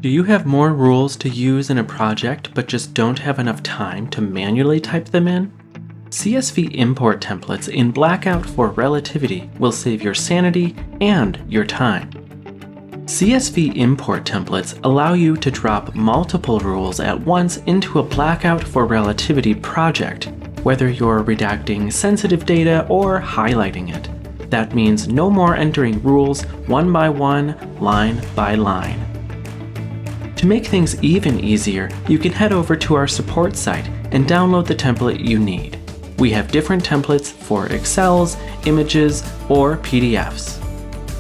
Do you have more rules to use in a project but just don't have enough time to manually type them in? CSV Import Templates in Blackout for Relativity will save your sanity and your time. CSV Import Templates allow you to drop multiple rules at once into a Blackout for Relativity project, whether you're redacting sensitive data or highlighting it. That means no more entering rules one by one, line by line. To make things even easier, you can head over to our support site and download the template you need. We have different templates for Excels, images, or PDFs.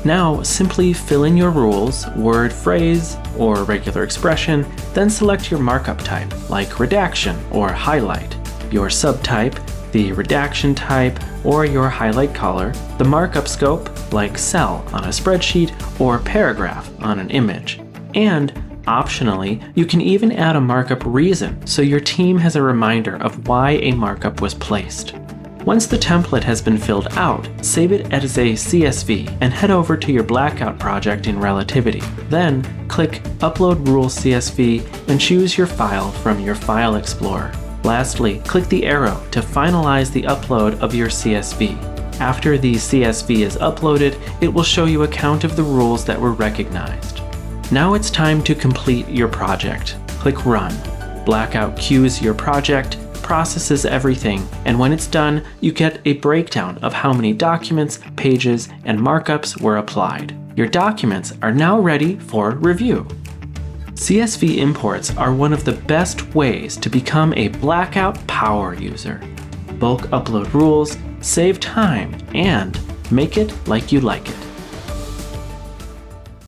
Now, simply fill in your rules, word, phrase, or regular expression, then select your markup type, like redaction or highlight, your subtype, the redaction type, or your highlight color, the markup scope, like cell on a spreadsheet or paragraph on an image, and optionally, you can even add a markup reason so your team has a reminder of why a markup was placed. Once the template has been filled out, save it as a CSV and head over to your Blackout project in Relativity. Then, click Upload Rules CSV and choose your file from your File Explorer. Lastly, click the arrow to finalize the upload of your CSV. After the CSV is uploaded, it will show you a count of the rules that were recognized. Now it's time to complete your project. Click Run. Blackout queues your project, processes everything, and when it's done, you get a breakdown of how many documents, pages, and markups were applied. Your documents are now ready for review. CSV imports are one of the best ways to become a Blackout power user. Bulk upload rules, save time, and make it like you like it.